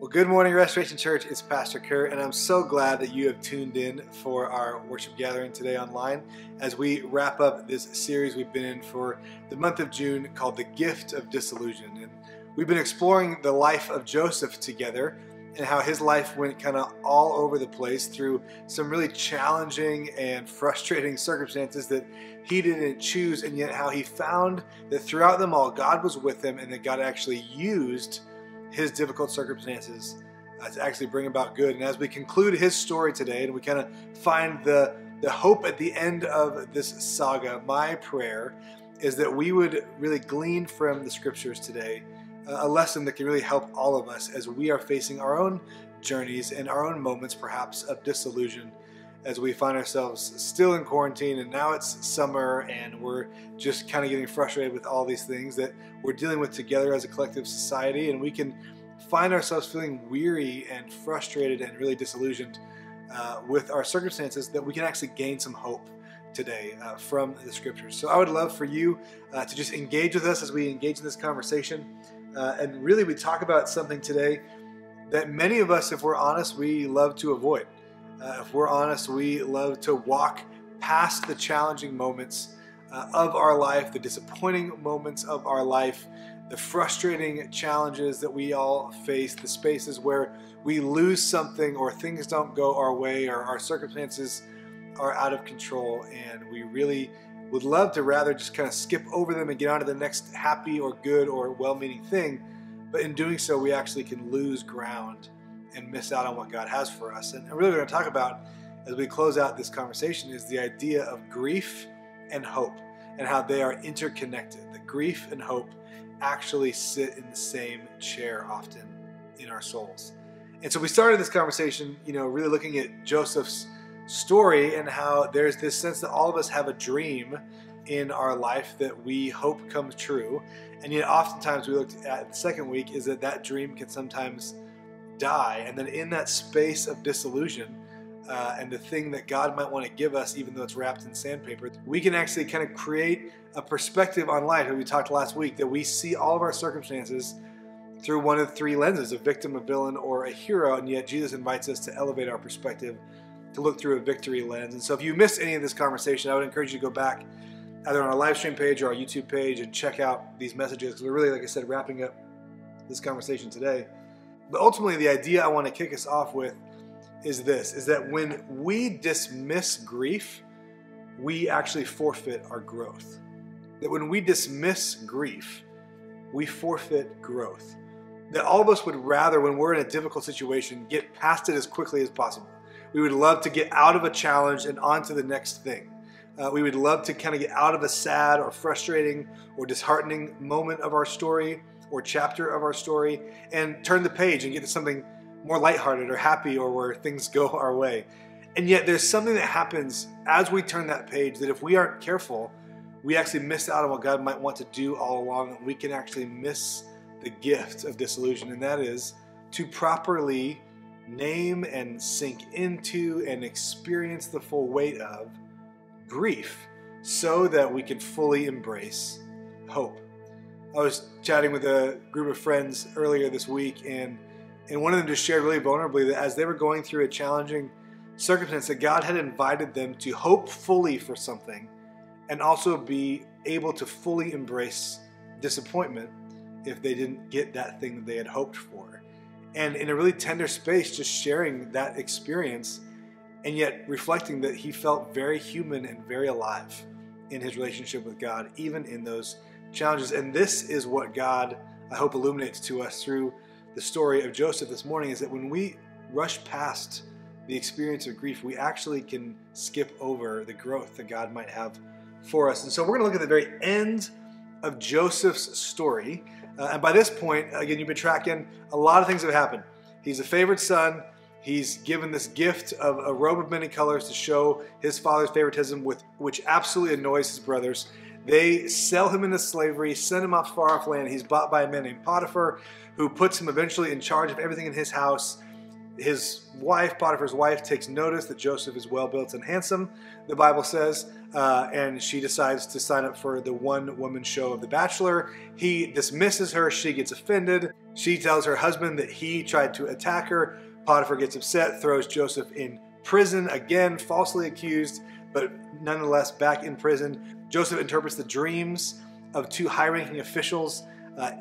Well, good morning, Restoration Church. It's Pastor Kurt, and I'm so glad that you have tuned in for our worship gathering today online as we wrap up this series we've been in for the month of June called The Gift of Disillusion. And we've been exploring the life of Joseph together and how his life went kind of all over the place through some really challenging and frustrating circumstances that he didn't choose, and yet how he found that throughout them all, God was with him and that God actually used his difficult circumstances to actually bring about good. And as we conclude his story today and we kind of find the hope at the end of this saga, my prayer is that we would really glean from the scriptures today a lesson that can really help all of us as we are facing our own journeys and our own moments perhaps of disillusion as we find ourselves still in quarantine, and now it's summer and we're just kind of getting frustrated with all these things that we're dealing with together as a collective society, and we can find ourselves feeling weary and frustrated and really disillusioned with our circumstances, that we can actually gain some hope today from the scriptures. So I would love for you to just engage with us as we engage in this conversation, and really we talk about something today that many of us, if we're honest, we love to avoid. If we're honest, we love to walk past the challenging moments of our life, the disappointing moments of our life, the frustrating challenges that we all face, the spaces where we lose something or things don't go our way or our circumstances are out of control, and we really would love to rather just kind of skip over them and get on to the next happy or good or well-meaning thing. But in doing so, we actually can lose ground and miss out on what God has for us. And really what we're going to talk about as we close out this conversation is the idea of grief and hope and how they are interconnected. That grief and hope actually sit in the same chair often in our souls. And so we started this conversation, really looking at Joseph's story and how there's this sense that all of us have a dream in our life that we hope comes true. And yet oftentimes we looked at the second week is that dream can sometimes die, and then in that space of disillusion and the thing that God might want to give us, even though it's wrapped in sandpaper, we can actually kind of create a perspective on life. We talked last week that we see all of our circumstances through one of three lenses: a victim, a villain, or a hero. And yet Jesus invites us to elevate our perspective, to look through a victory lens. And so if you missed any of this conversation, I would encourage you to go back either on our live stream page or our YouTube page and check out these messages, because we're really, like I said, wrapping up this conversation today. But ultimately, the idea I want to kick us off with is this, is that when we dismiss grief, we actually forfeit our growth. That when we dismiss grief, we forfeit growth. That all of us would rather, when we're in a difficult situation, get past it as quickly as possible. We would love to get out of a challenge and on to the next thing. We would love to kind of get out of a sad or frustrating or disheartening moment of our story or chapter of our story and turn the page and get to something more lighthearted or happy or where things go our way. And yet there's something that happens as we turn that page that if we aren't careful, we actually miss out on what God might want to do all along, and we can actually miss the gift of disillusion, and that is to properly name and sink into and experience the full weight of grief so that we can fully embrace hope. I was chatting with a group of friends earlier this week, and one of them just shared really vulnerably that as they were going through a challenging circumstance, that God had invited them to hope fully for something and also be able to fully embrace disappointment if they didn't get that thing that they had hoped for. And in a really tender space, just sharing that experience and yet reflecting that he felt very human and very alive in his relationship with God, even in those challenges. And this is what God, I hope, illuminates to us through the story of Joseph this morning, is that when we rush past the experience of grief, we actually can skip over the growth that God might have for us. And so we're going to look at the very end of Joseph's story. And by this point, again, you've been tracking, a lot of things have happened. He's a favored son. He's given this gift of a robe of many colors to show his father's favoritism, which absolutely annoys his brothers. They sell him into slavery, send him off far off land. He's bought by a man named Potiphar, who puts him eventually in charge of everything in his house. his wife, Potiphar's wife, takes notice that Joseph is well built and handsome, the Bible says, and she decides to sign up for the one-woman show of The Bachelor. He dismisses her. She gets offended. She tells her husband that he tried to attack her. Potiphar gets upset, throws Joseph in prison, again falsely accused, but nonetheless back in prison. Joseph interprets the dreams of two high-ranking officials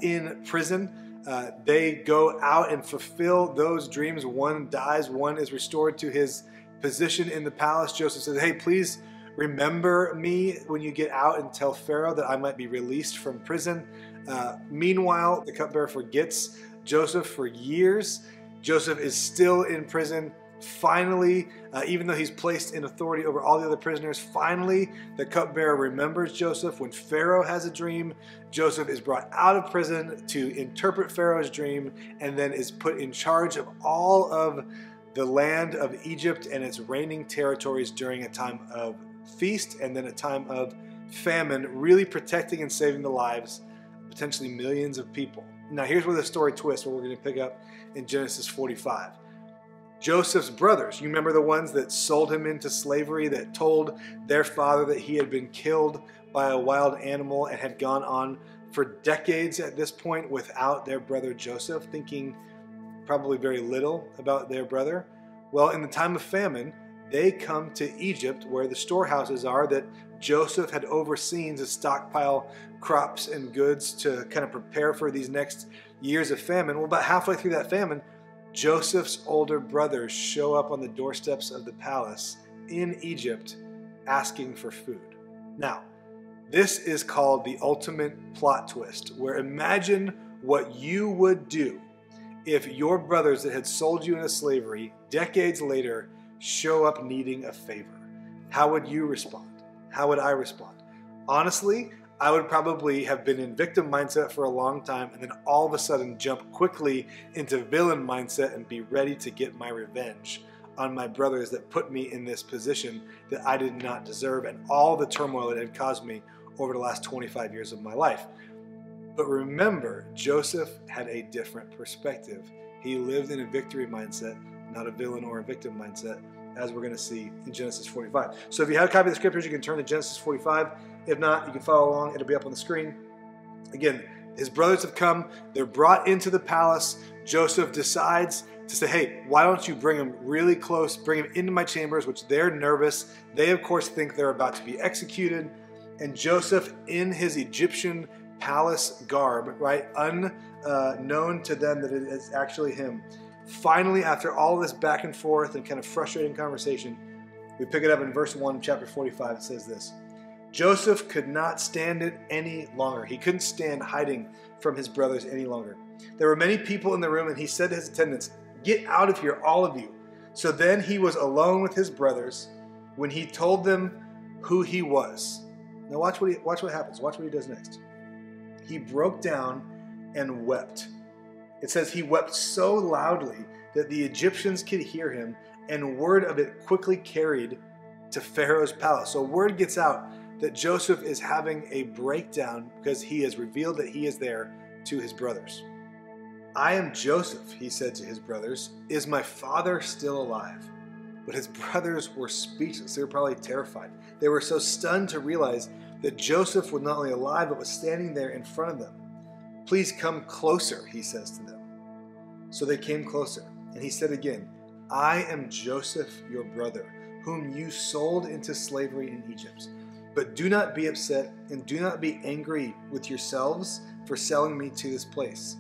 in prison. They go out and fulfill those dreams. One dies, one is restored to his position in the palace. Joseph says, hey, please remember me when you get out and tell Pharaoh that I might be released from prison. Meanwhile, the cupbearer forgets Joseph for years. Joseph is still in prison. Finally, even though he's placed in authority over all the other prisoners, finally the cupbearer remembers Joseph. When Pharaoh has a dream, Joseph is brought out of prison to interpret Pharaoh's dream and then is put in charge of all of the land of Egypt and its reigning territories during a time of feast and then a time of famine, really protecting and saving the lives of potentially millions of people. Now here's where the story twists, where we're going to pick up in Genesis 45. Joseph's brothers, you remember the ones that sold him into slavery, that told their father that he had been killed by a wild animal and had gone on for decades at this point without their brother Joseph, thinking probably very little about their brother. Well, in the time of famine, they come to Egypt where the storehouses are that Joseph had overseen to stockpile crops and goods to kind of prepare for these next years of famine. Well, about halfway through that famine, Joseph's older brothers show up on the doorsteps of the palace in Egypt asking for food. Now, this is called the ultimate plot twist, where imagine what you would do if your brothers that had sold you into slavery decades later show up needing a favor. How would you respond? How would I respond? Honestly, I would probably have been in victim mindset for a long time and then all of a sudden jump quickly into villain mindset and be ready to get my revenge on my brothers that put me in this position that I did not deserve and all the turmoil it had caused me over the last 25 years of my life. But remember, Joseph had a different perspective. He lived in a victory mindset, not a villain or a victim mindset, as we're going to see in Genesis 45. So if you have a copy of the scriptures, you can turn to Genesis 45. If not, you can follow along. It'll be up on the screen. Again, his brothers have come. They're brought into the palace. Joseph decides to say, hey, why don't you bring him really close, bring him into my chambers, which they're nervous. They, of course, think they're about to be executed. And Joseph, in his Egyptian palace garb, right, unknown to them that it is actually him, finally, after all this back and forth and kind of frustrating conversation, we pick it up in verse 1 of chapter 45. It says this: Joseph could not stand it any longer. He couldn't stand hiding from his brothers any longer. There were many people in the room, and he said to his attendants, "Get out of here, all of you." So then he was alone with his brothers when he told them who he was. Now watch what happens. Watch what he does next. He broke down and wept. It says he wept so loudly that the Egyptians could hear him, and word of it quickly carried to Pharaoh's palace. So word gets out that Joseph is having a breakdown because he has revealed that he is there to his brothers. "I am Joseph," he said to his brothers. "Is my father still alive?" But his brothers were speechless. They were probably terrified. They were so stunned to realize that Joseph was not only alive, but was standing there in front of them. "Please come closer," he says to them. So they came closer, and he said again, "I am Joseph, your brother, whom you sold into slavery in Egypt. But do not be upset and do not be angry with yourselves for selling me to this place.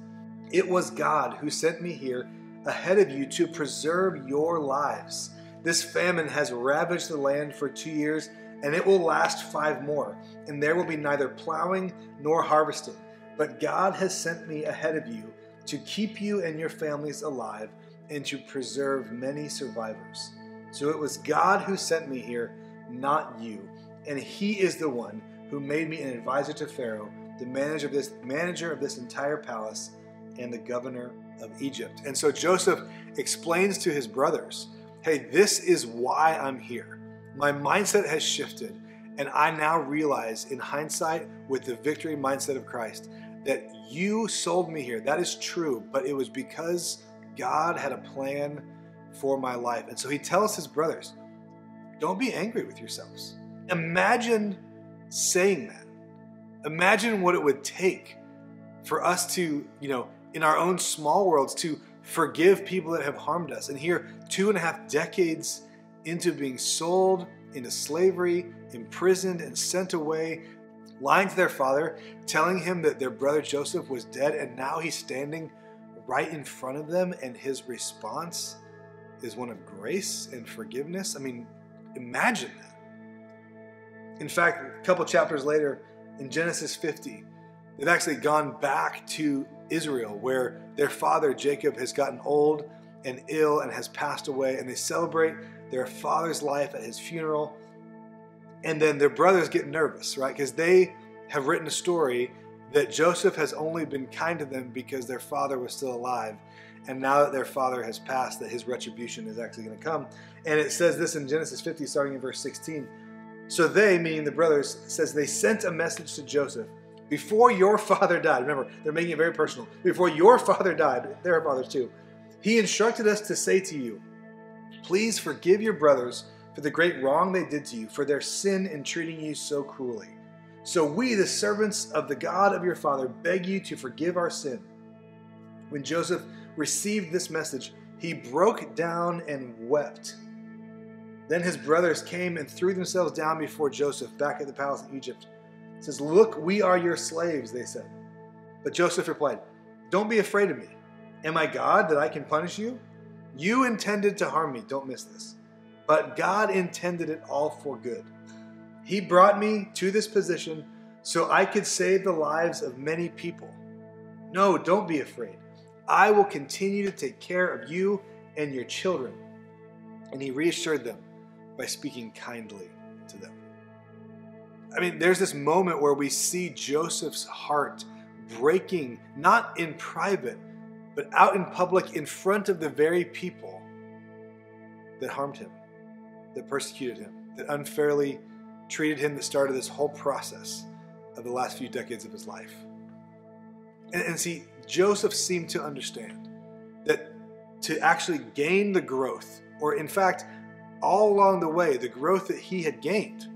It was God who sent me here ahead of you to preserve your lives. This famine has ravaged the land for 2 years, and it will last 5 more, and there will be neither plowing nor harvesting. But God has sent me ahead of you to keep you and your families alive and to preserve many survivors. So it was God who sent me here, not you, and he is the one who made me an advisor to Pharaoh, the manager of this entire palace, and the governor of Egypt." And so Joseph explains to his brothers, hey, this is why I'm here. My mindset has shifted, and I now realize in hindsight with the victory mindset of Christ that you sold me here. That is true, but it was because God had a plan for my life. And so he tells his brothers, don't be angry with yourselves. Imagine saying that. Imagine what it would take for us to, in our own small worlds, to forgive people that have harmed us. And here, 2.5 decades into being sold into slavery, imprisoned and sent away, lying to their father, telling him that their brother Joseph was dead, and now he's standing right in front of them, and his response is one of grace and forgiveness. I mean, imagine that. In fact, a couple chapters later, in Genesis 50, they've actually gone back to Israel, where their father Jacob has gotten old and ill and has passed away, and they celebrate their father's life at his funeral. And then their brothers get nervous, right? Because they have written a story that Joseph has only been kind to them because their father was still alive. And now that their father has passed, that his retribution is actually going to come. And it says this in Genesis 50, starting in verse 16. So they, meaning the brothers, says they sent a message to Joseph. Before your father died, remember, they're making it very personal. Before your father died, their fathers too, he instructed us to say to you, please forgive your brothers for the great wrong they did to you, for their sin in treating you so cruelly. So we, the servants of the God of your father, beg you to forgive our sin. When Joseph received this message, he broke down and wept. Then his brothers came and threw themselves down before Joseph back at the palace in Egypt. It says, look, we are your slaves, they said. But Joseph replied, don't be afraid of me. Am I God that I can punish you? You intended to harm me, don't miss this. But God intended it all for good. He brought me to this position so I could save the lives of many people. No, don't be afraid. I will continue to take care of you and your children. And he reassured them by speaking kindly to them. I mean, there's this moment where we see Joseph's heart breaking, not in private, but out in public in front of the very people that harmed him, that persecuted him, that unfairly treated him, that started this whole process of the last few decades of his life. And see, Joseph seemed to understand that to actually gain the growth, or in fact, all along the way, the growth that he had gained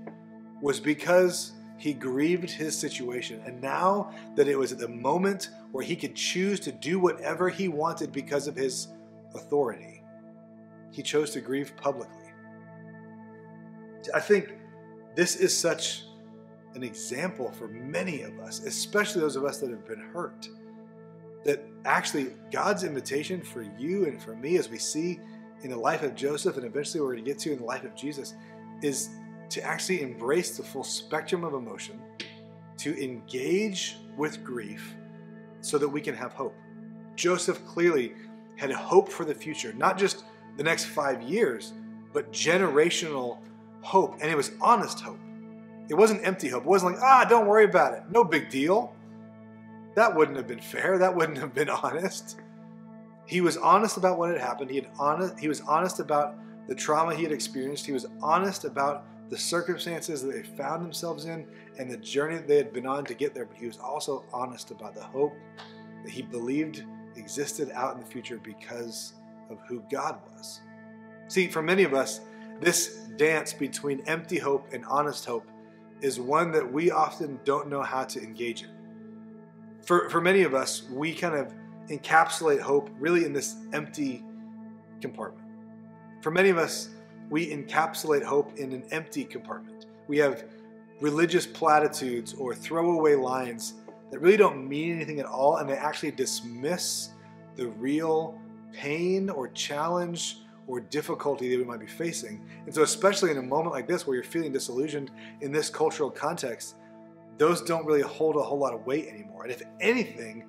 was because he grieved his situation. And now that it was at the moment where he could choose to do whatever he wanted because of his authority, he chose to grieve publicly. I think this is such an example for many of us, especially those of us that have been hurt, that actually God's invitation for you and for me, as we see in the life of Joseph, and eventually we're going to get to in the life of Jesus, is to actually embrace the full spectrum of emotion, to engage with grief so that we can have hope. Joseph clearly had hope for the future, not just the next 5 years, but generational hope. And it was honest hope. It wasn't empty hope. It wasn't like, don't worry about it. No big deal. That wouldn't have been fair. That wouldn't have been honest. He was honest about what had happened. He was honest about the trauma he had experienced. He was honest about the circumstances that they found themselves in and the journey that they had been on to get there. But he was also honest about the hope that he believed existed out in the future because of who God was. See, for many of us, this dance between empty hope and honest hope is one that we often don't know how to engage in. For many of us, we kind of encapsulate hope really in this empty compartment. For many of us, we encapsulate hope in an empty compartment. We have religious platitudes or throwaway lines that really don't mean anything at all, and they actually dismiss the real pain or challenge or difficulty that we might be facing. And so especially in a moment like this where you're feeling disillusioned in this cultural context, those don't really hold a whole lot of weight anymore. And if anything,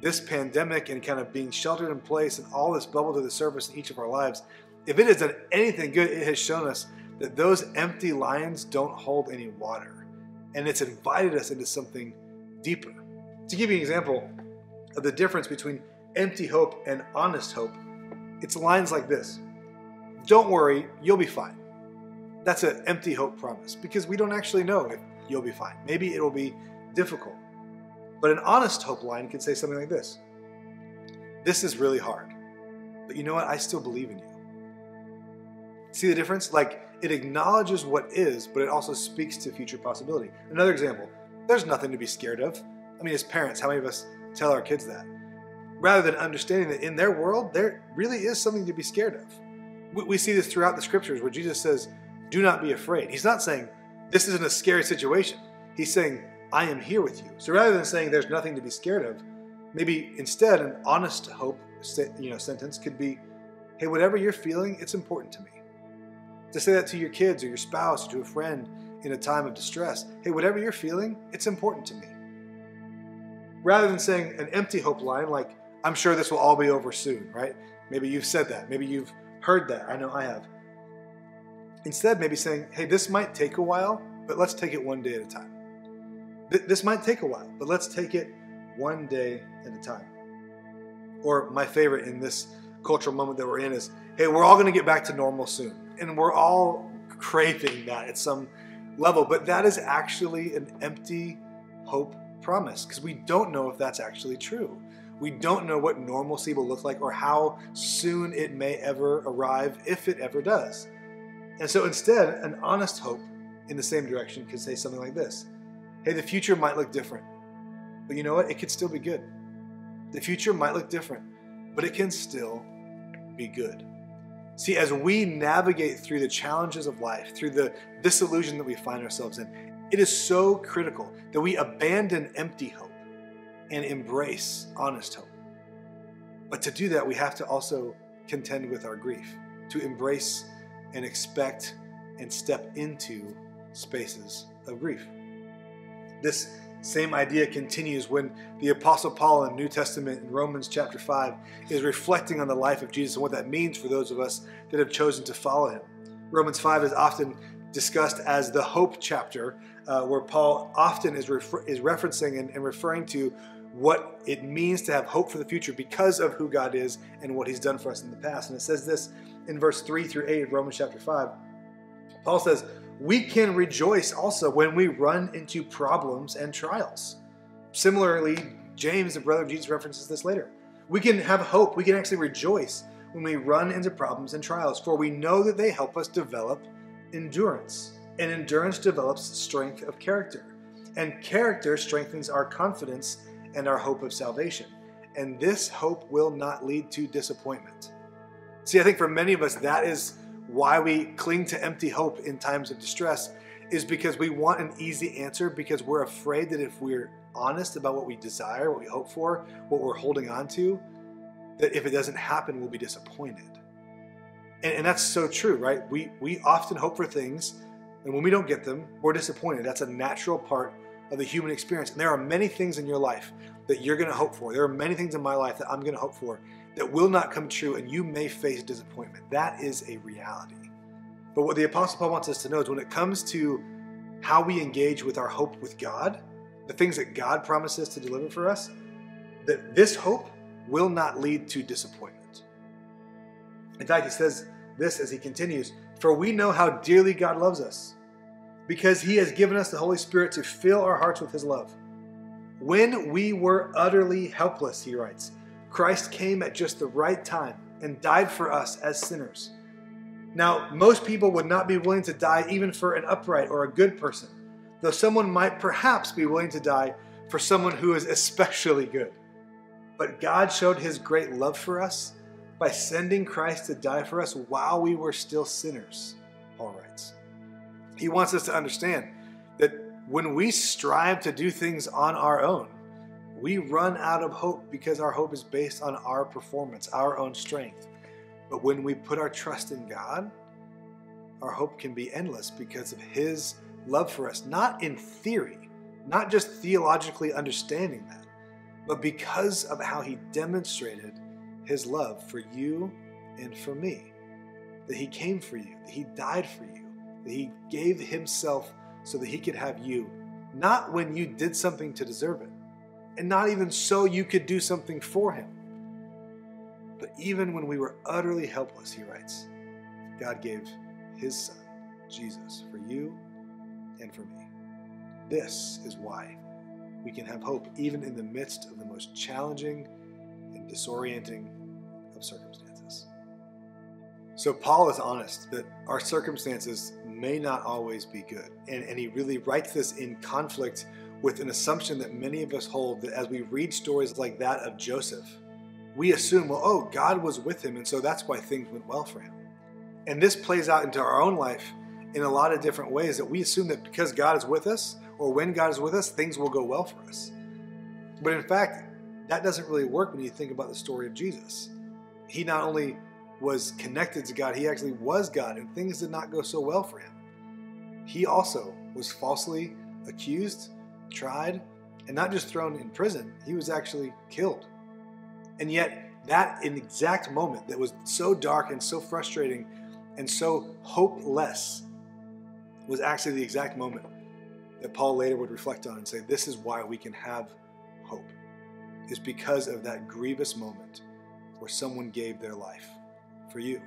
this pandemic and kind of being sheltered in place and all this bubble to the surface in each of our lives, if it has done anything good, it has shown us that those empty lines don't hold any water. And it's invited us into something deeper. To give you an example of the difference between empty hope and honest hope, it's lines like this. Don't worry, you'll be fine. That's an empty hope promise because we don't actually know if you'll be fine. Maybe it'll be difficult. But an honest hope line can say something like this. This is really hard, but you know what? I still believe in you. See the difference? Like, it acknowledges what is, but it also speaks to future possibility. Another example, there's nothing to be scared of. I mean, as parents, how many of us tell our kids that? Rather than understanding that in their world, there really is something to be scared of. We see this throughout the scriptures where Jesus says, do not be afraid. He's not saying, this isn't a scary situation. He's saying, I am here with you. So rather than saying there's nothing to be scared of, maybe instead an honest hope sentence could be, hey, whatever you're feeling, it's important to me. To say that to your kids or your spouse or to a friend in a time of distress, hey, whatever you're feeling, it's important to me. Rather than saying an empty hope line like, I'm sure this will all be over soon, right? Maybe you've said that. Maybe you've heard that. I know I have. Instead, maybe saying, hey, this might take a while, but let's take it one day at a time. This might take a while, but let's take it one day at a time. Or my favorite in this cultural moment that we're in is, hey, we're all going to get back to normal soon. And we're all craving that at some level. But that is actually an empty hope promise because we don't know if that's actually true. We don't know what normalcy will look like or how soon it may ever arrive, if it ever does. And so instead, an honest hope in the same direction could say something like this. Hey, the future might look different, but you know what? It could still be good. The future might look different, but it can still be good. See, as we navigate through the challenges of life, through the disillusion that we find ourselves in, it is so critical that we abandon empty hope and embrace honest hope. But to do that, we have to also contend with our grief, to embrace and expect and step into spaces of grief. This same idea continues when the Apostle Paul in the New Testament in Romans chapter 5 is reflecting on the life of Jesus and what that means for those of us that have chosen to follow him. Romans 5 is often discussed as the hope chapter, where Paul often is referencing and referring to what it means to have hope for the future because of who God is and what he's done for us in the past. And it says this in verse 3 through 8 of Romans chapter 5. Paul says, we can rejoice also when we run into problems and trials. Similarly, James, the brother of Jesus, references this later. We can have hope. We can actually rejoice when we run into problems and trials, for we know that they help us develop endurance. And endurance develops strength of character. And character strengthens our confidence and our hope of salvation. And this hope will not lead to disappointment. See, I think for many of us, that is why we cling to empty hope in times of distress, is because we want an easy answer, because we're afraid that if we're honest about what we desire, what we hope for, what we're holding on to, that if it doesn't happen, we'll be disappointed. And that's so true, right? We often hope for things, and when we don't get them, we're disappointed. That's a natural part of the human experience. And there are many things in your life that you're going to hope for. There are many things in my life that I'm going to hope for that will not come true, and you may face disappointment. That is a reality. But what the Apostle Paul wants us to know is when it comes to how we engage with our hope with God, the things that God promises to deliver for us, that this hope will not lead to disappointment. In fact, he says this as he continues, for we know how dearly God loves us, because he has given us the Holy Spirit to fill our hearts with his love. When we were utterly helpless, he writes, Christ came at just the right time and died for us as sinners. Now, most people would not be willing to die even for an upright or a good person, though someone might perhaps be willing to die for someone who is especially good. But God showed his great love for us by sending Christ to die for us while we were still sinners, Paul writes. He wants us to understand that when we strive to do things on our own, we run out of hope because our hope is based on our performance, our own strength. But when we put our trust in God, our hope can be endless because of his love for us, not in theory, not just theologically understanding that, but because of how he demonstrated his love for you and for me. That he came for you, that he died for you, that he gave himself so that he could have you, not when you did something to deserve it, and not even so you could do something for him. But even when we were utterly helpless, he writes, God gave his son, Jesus, for you and for me. This is why we can have hope even in the midst of the most challenging and disorienting of circumstances. So Paul is honest that our circumstances may not always be good. And he really writes this in conflict with an assumption that many of us hold, that as we read stories like that of Joseph, we assume, well, oh, God was with him, and so that's why things went well for him. And this plays out into our own life in a lot of different ways, that we assume that because God is with us, or when God is with us, things will go well for us. But in fact, that doesn't really work when you think about the story of Jesus. He not only was connected to God, he actually was God, and things did not go so well for him. He also was falsely accused, tried, and not just thrown in prison, he was actually killed. And yet, that exact moment that was so dark and so frustrating and so hopeless was actually the exact moment that Paul later would reflect on and say, this is why we can have hope, is because of that grievous moment where someone gave their life for you.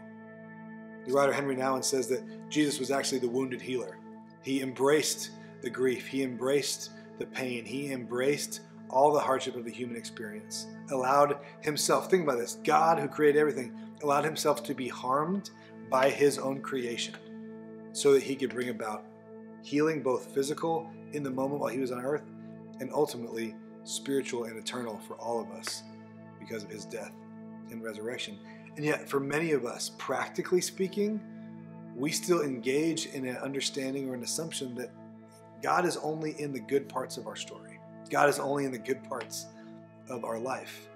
The writer Henry Nouwen says that Jesus was actually the wounded healer. He embraced the grief. He embraced the pain. He embraced all the hardship of the human experience. Allowed himself, think about this, God who created everything, allowed himself to be harmed by his own creation so that he could bring about healing, both physical in the moment while he was on earth, and ultimately spiritual and eternal for all of us because of his death and resurrection. And yet, for many of us, practically speaking, we still engage in an understanding or an assumption that God is only in the good parts of our story. God is only in the good parts of our life.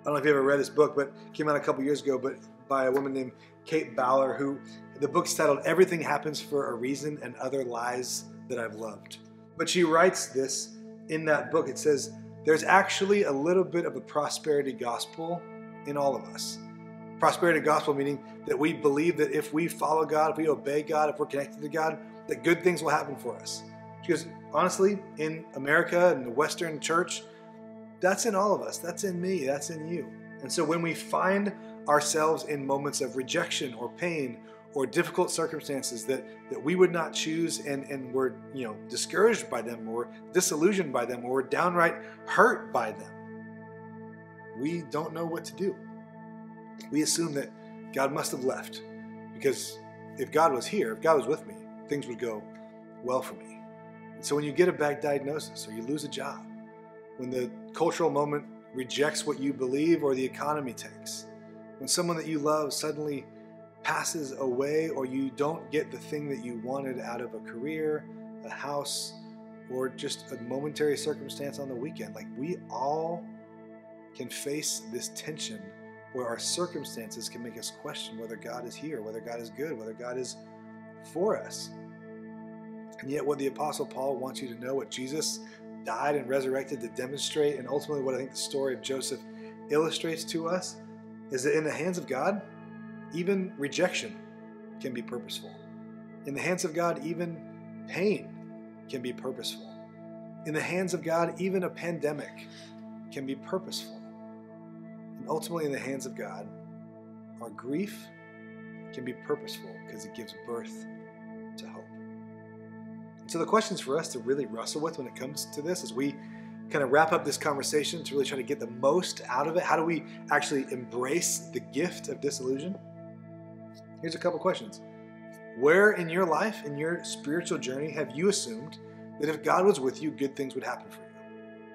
I don't know if you ever read this book, but it came out a couple years ago, but by a woman named Kate Bowler, who the book's titled Everything Happens for a Reason and Other Lies That I've Loved. But she writes this in that book. It says, there's actually a little bit of a prosperity gospel in all of us. Prosperity gospel meaning that we believe that if we follow God, if we obey God, if we're connected to God, that good things will happen for us. Because honestly, in America and the Western church, that's in all of us. That's in me. That's in you. And so when we find ourselves in moments of rejection or pain or difficult circumstances that we would not choose, and we're discouraged by them, or disillusioned by them, or downright hurt by them, we don't know what to do. We assume that God must have left, because if God was here, if God was with me, things would go well for me. And so when you get a bad diagnosis, or you lose a job, when the cultural moment rejects what you believe or the economy tanks, when someone that you love suddenly passes away, or you don't get the thing that you wanted out of a career, a house, or just a momentary circumstance on the weekend, like we all can face this tension where our circumstances can make us question whether God is here, whether God is good, whether God is for us. And yet what the Apostle Paul wants you to know, what Jesus died and resurrected to demonstrate, and ultimately what I think the story of Joseph illustrates to us, is that in the hands of God, even rejection can be purposeful. In the hands of God, even pain can be purposeful. In the hands of God, even a pandemic can be purposeful. And ultimately, in the hands of God, our grief can be purposeful because it gives birth to hope. And so the questions for us to really wrestle with when it comes to this, as we kind of wrap up this conversation to really try to get the most out of it, how do we actually embrace the gift of disillusion? Here's a couple questions. Where in your life, in your spiritual journey, have you assumed that if God was with you, good things would happen for you?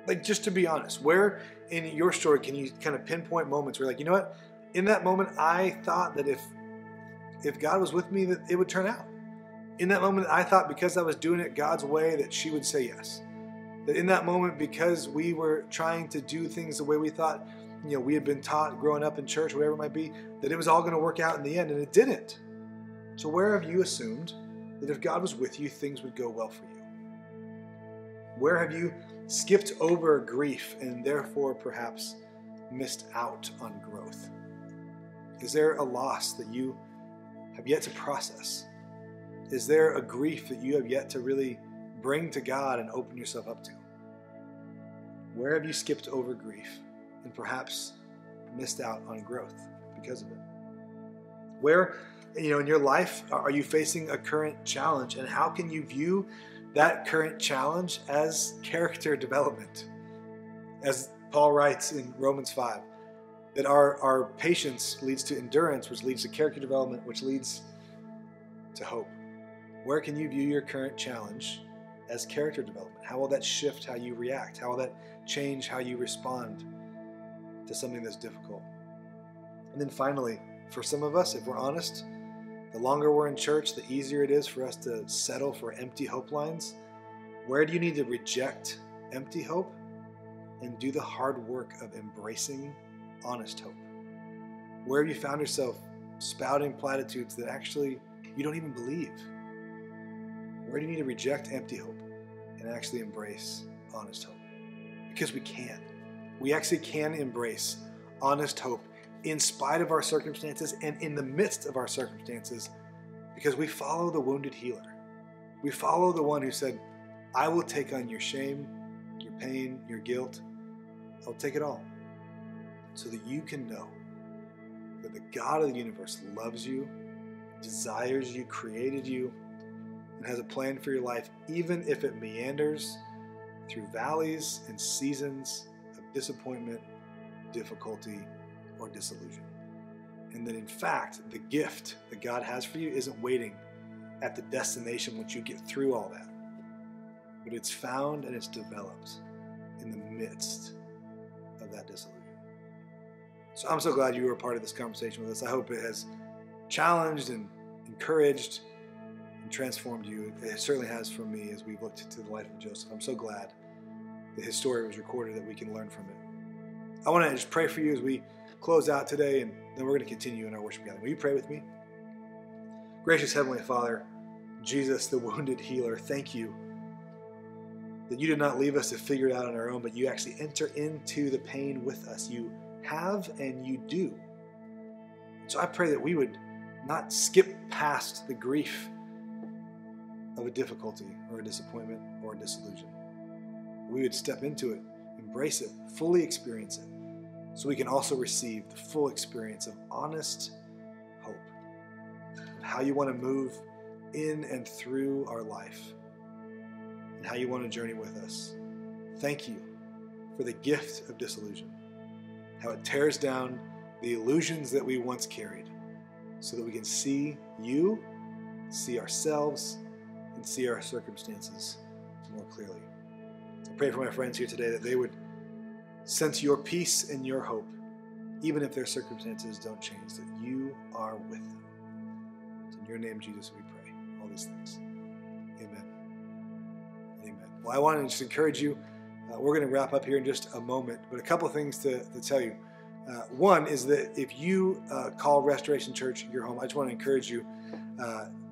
Like, just to be honest, where in your story can you kind of pinpoint moments where you're like, you know what? In that moment, I thought that if God was with me, that it would turn out. In that moment, I thought because I was doing it God's way, that she would say yes. That in that moment, because we were trying to do things the way we thought, we had been taught growing up in church, whatever it might be, that it was all going to work out in the end, and it didn't. So where have you assumed that if God was with you, things would go well for you? Where have you skipped over grief and therefore perhaps missed out on growth? Is there a loss that you have yet to process? Is there a grief that you have yet to really bring to God and open yourself up to? Where have you skipped over grief and perhaps missed out on growth because of it? Where, in your life, are you facing a current challenge, and how can you view that current challenge as character development? As Paul writes in Romans 5, That our patience leads to endurance, which leads to character development, which leads to hope. Where can you view your current challenge as character development? How will that shift how you react? How will that change how you respond to something that's difficult? And then finally, for some of us, if we're honest, the longer we're in church, the easier it is for us to settle for empty hope lines. Where do you need to reject empty hope and do the hard work of embracing honest hope? Where have you found yourself spouting platitudes that actually you don't even believe? Where do you need to reject empty hope and actually embrace honest hope? Because we can. We actually can embrace honest hope in spite of our circumstances and in the midst of our circumstances, because we follow the wounded healer. We follow the one who said, I will take on your shame, your pain, your guilt. I'll take it all so that you can know that the God of the universe loves you, desires you, created you, and has a plan for your life, even if it meanders through valleys and seasons of disappointment, difficulty, or disillusion. And that in fact, the gift that God has for you isn't waiting at the destination once you get through all that, but it's found and it's developed in the midst of that disillusion. So I'm so glad you were a part of this conversation with us. I hope it has challenged and encouraged and transformed you. It certainly has for me as we've looked to the life of Joseph. I'm so glad that his story was recorded, that we can learn from it. I want to just pray for you as we close out today, and then we're going to continue in our worship gathering. Will you pray with me? Gracious Heavenly Father, Jesus, the wounded healer, thank you that you did not leave us to figure it out on our own, but you actually enter into the pain with us. You have and you do. So I pray that we would not skip past the grief of a difficulty or a disappointment or a disillusion. We would step into it, embrace it, fully experience it, so we can also receive the full experience of honest hope, of how you want to move in and through our life, and how you want to journey with us. Thank you for the gift of disillusion, how it tears down the illusions that we once carried, so that we can see you, see ourselves, and see our circumstances more clearly. I pray for my friends here today that they would sense your peace and your hope, even if their circumstances don't change, that you are with them. It's in your name, Jesus, we pray all these things. Amen. Amen. Well, I want to just encourage you. We're going to wrap up here in just a moment, but a couple things to tell you. One is that if you call Restoration Church your home, I just want to encourage you.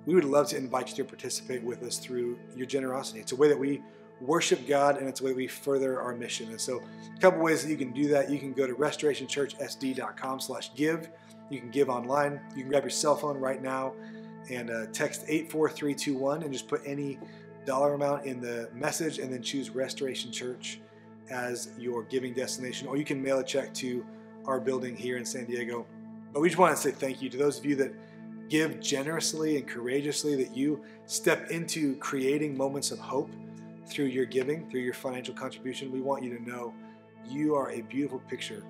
We would love to invite you to participate with us through your generosity. It's a way that we worship God, and it's a way we further our mission. And so a couple ways that you can do that. You can go to restorationchurchsd.com/give. You can give online. You can grab your cell phone right now and text 84321 and just put any dollar amount in the message and then choose Restoration Church as your giving destination. Or you can mail a check to our building here in San Diego. But we just want to say thank you to those of you that give generously and courageously, that you step into creating moments of hope through your giving, through your financial contribution. We want you to know you are a beautiful picture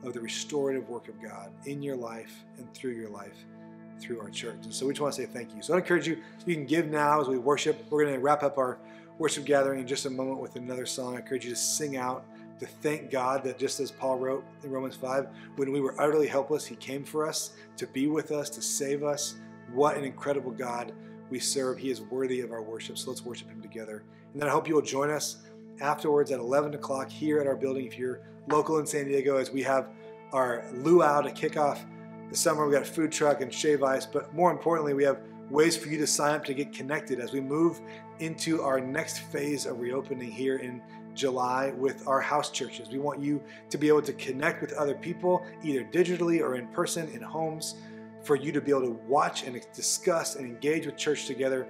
of the restorative work of God in your life and through your life, through our church. And so we just want to say thank you. So I encourage you, you can give now as we worship. We're going to wrap up our worship gathering in just a moment with another song. I encourage you to sing out, to thank God that, just as Paul wrote in Romans 5, when we were utterly helpless, he came for us, to be with us, to save us. What an incredible God we serve. He is worthy of our worship. So let's worship him together. And then I hope you will join us afterwards at 11 o'clock here at our building if you're local in San Diego, as we have our luau to kick off the summer. We've got a food truck and shave ice, but more importantly, we have ways for you to sign up to get connected as we move into our next phase of reopening here in July with our house churches. We want you to be able to connect with other people, either digitally or in person in homes, for you to be able to watch and discuss and engage with church together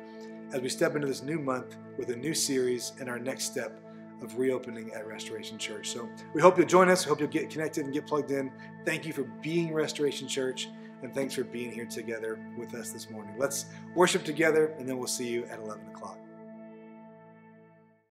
as we step into this new month with a new series and our next step of reopening at Restoration Church. So we hope you'll join us. We hope you'll get connected and get plugged in. Thank you for being Restoration Church, and thanks for being here together with us this morning. Let's worship together, and then we'll see you at 11 o'clock.